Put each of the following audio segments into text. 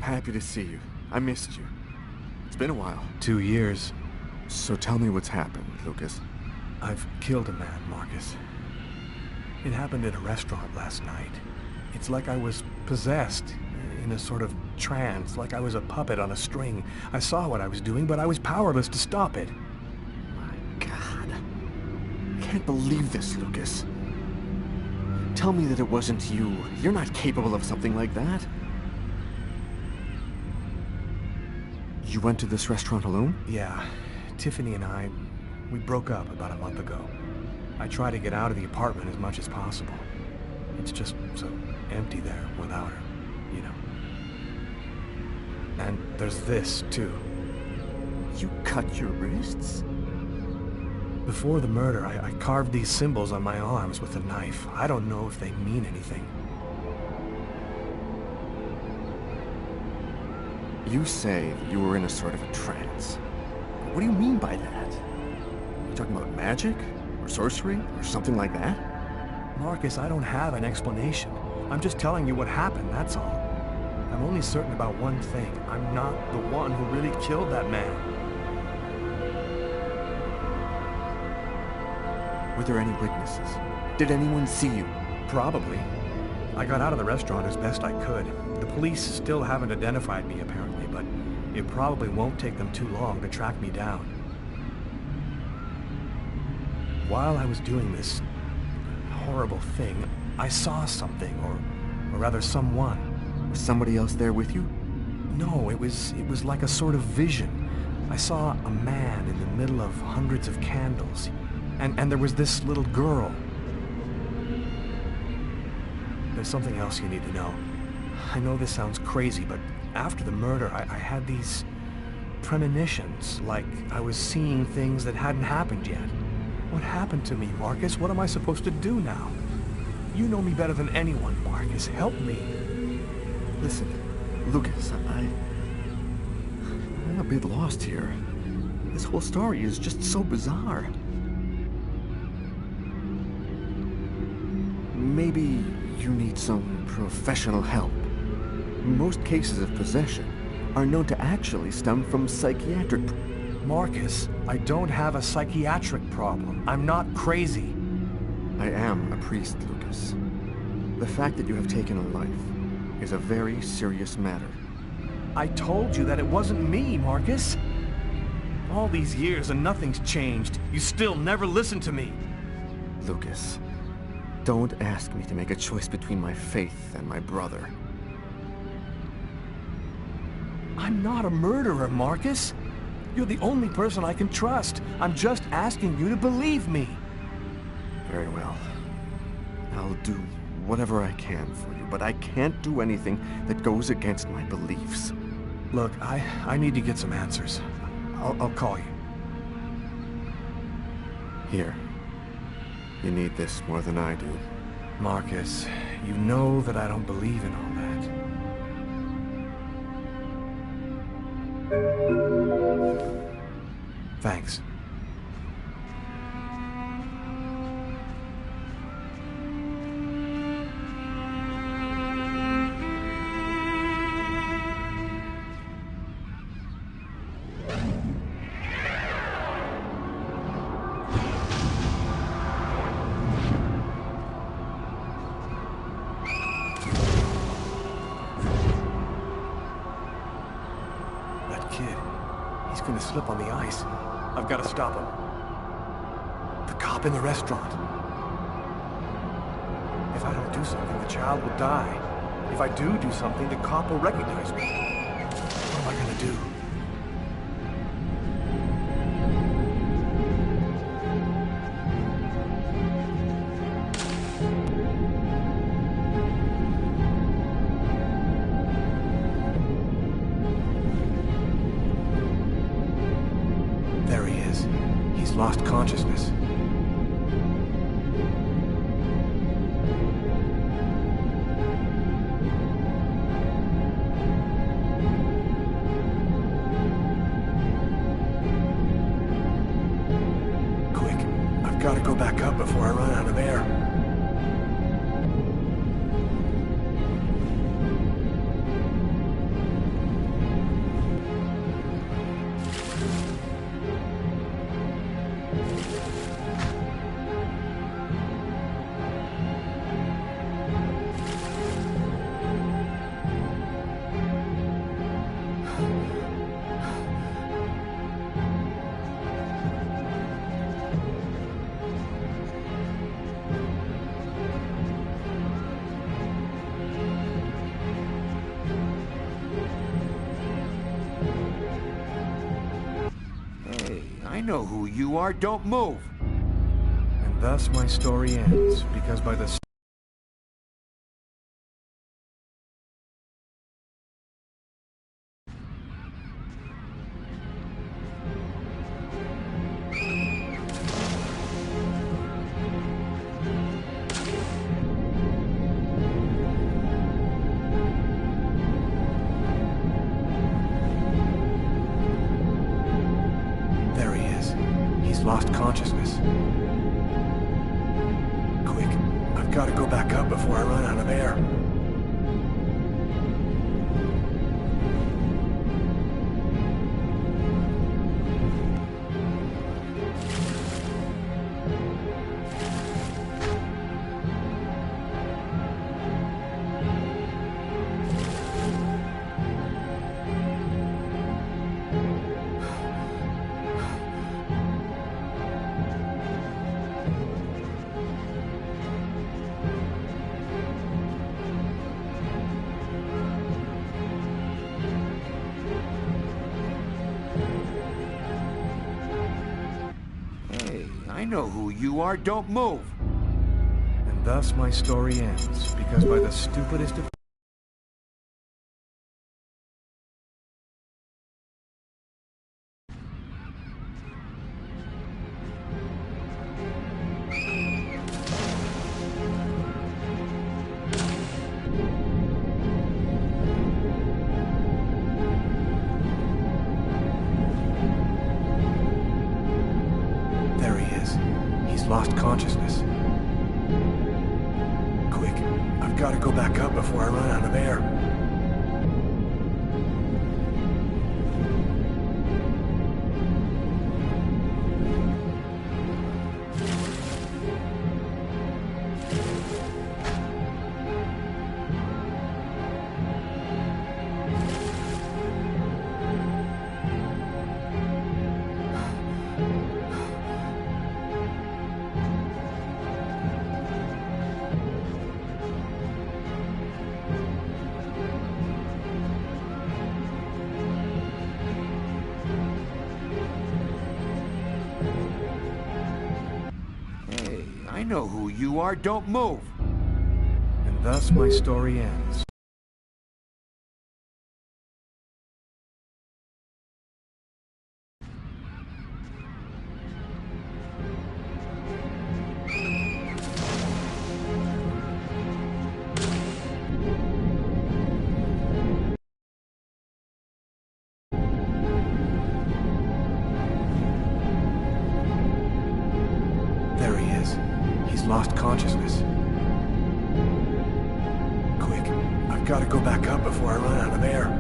I'm happy to see you. I missed you. It's been a while. 2 years. So tell me what's happened, Lucas. I've killed a man, Marcus. It happened at a restaurant last night. It's like I was possessed, in a sort of trance, like I was a puppet on a string. I saw what I was doing, but I was powerless to stop it. My God. I can't believe this, Lucas. Tell me that it wasn't you. You're not capable of something like that. You went to this restaurant alone? Yeah. Tiffany and I, we broke up about a month ago. I try to get out of the apartment as much as possible. It's just so empty there without her, you know. And there's this, too. You cut your wrists? Before the murder, I carved these symbols on my arms with a knife. I don't know if they mean anything. You say that you were in a sort of a trance. What do you mean by that? You talking about magic? Or sorcery? Or something like that? Marcus, I don't have an explanation. I'm just telling you what happened, that's all. I'm only certain about one thing. I'm not the one who really killed that man. Were there any witnesses? Did anyone see you? Probably. I got out of the restaurant as best I could. The police still haven't identified me, apparently, but it probably won't take them too long to track me down. While I was doing this horrible thing, I saw something, or rather someone. Was somebody else there with you? No, it was like a sort of vision. I saw a man in the middle of hundreds of candles, and there was this little girl. There's something else you need to know. I know this sounds crazy, but after the murder, I had these premonitions, like I was seeing things that hadn't happened yet. What happened to me, Marcus? What am I supposed to do now? You know me better than anyone, Marcus. Help me. Listen, Lucas, I'm a bit lost here. This whole story is just so bizarre. Maybe you need some professional help. Most cases of possession are known to actually stem from psychiatric... Marcus, I don't have a psychiatric problem. I'm not crazy. I am a priest, Lucas. The fact that you have taken a life is a very serious matter. I told you that it wasn't me, Marcus. All these years and nothing's changed. You still never listen to me. Lucas, don't ask me to make a choice between my faith and my brother. I'm not a murderer, Marcus. You're the only person I can trust. I'm just asking you to believe me. Very well. I'll do whatever I can for you, but I can't do anything that goes against my beliefs. Look, I need to get some answers. I'll call you. Here. You need this more than I do. Marcus, you know that I don't believe in all that. Thanks. That kid, he's gonna slip on the ice. I've got to stop him. The cop in the restaurant. If I don't do something, the child will die. If I do something, the cop will recognize me. What am I gonna do? There he is. He's lost consciousness. Quick, I've got to go back up before I run out of air. I know who you are. Don't move. And thus my story ends, because by the... There he is. He's lost consciousness. Quick, I've got to go back up before I run out of air. Hey, I know who you are. Don't move. And thus my story ends, because by the stupidest of... There he is. He's lost consciousness. Quick, I've got to go back up before I run out of air. Hey, I know who you are. Don't move. And thus my story ends. There he is. He's lost consciousness. Quick, I've got to go back up before I run out of air.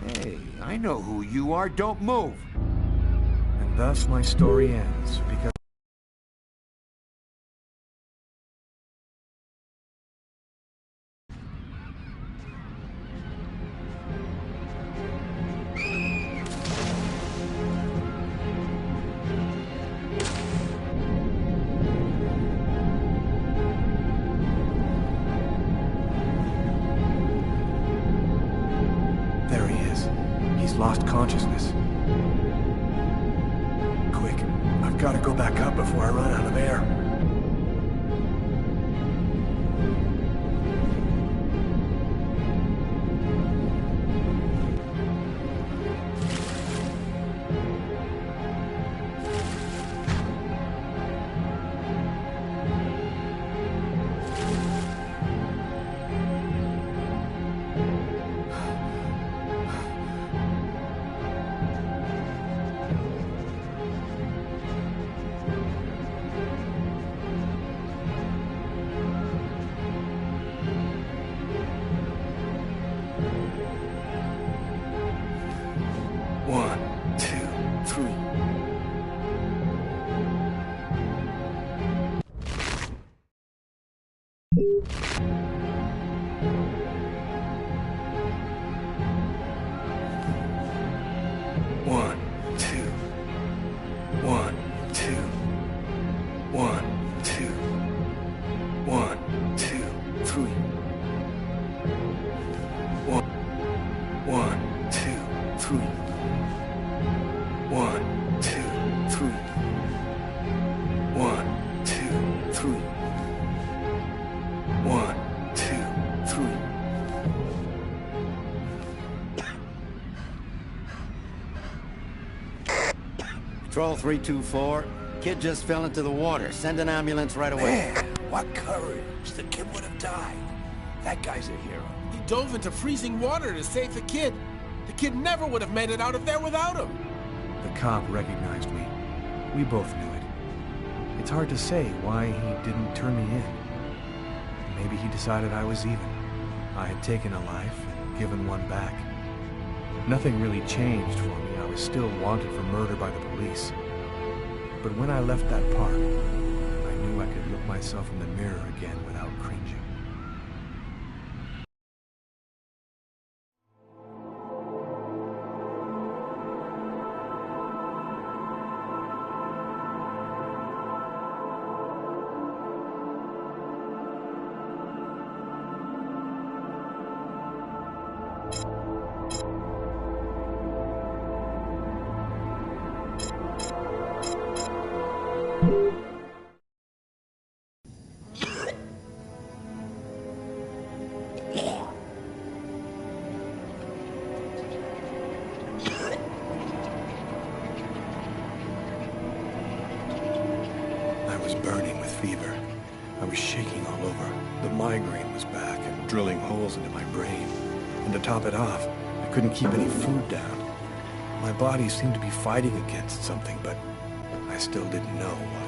Hey, I know who you are. Don't move. And thus my story ends, because... There he is. He's lost consciousness. Quick, I've got to go back up before I run out of air. One, two. 1, 2. 1, 2. 1, 2, 3. 1, 2, 3. 1, 2, 3. 1, 2, 3. 1, 2, 3. Patrol 324. Kid just fell into the water. Send an ambulance right away. Man, what courage. The kid would have died. That guy's a hero. He dove into freezing water to save the kid. The kid never would have made it out of there without him. The cop recognized me. We both knew it. It's hard to say why he didn't turn me in. Maybe he decided I was even. I had taken a life and given one back. Nothing really changed for me. I was still wanted for murder by the police. But when I left that park, I knew I could look myself in the mirror again without cringing. I was burning with fever. I was shaking all over. The migraine was back and drilling holes into my brain. And to top it off, I couldn't keep any food down. My body seemed to be fighting against something, but I still didn't know what.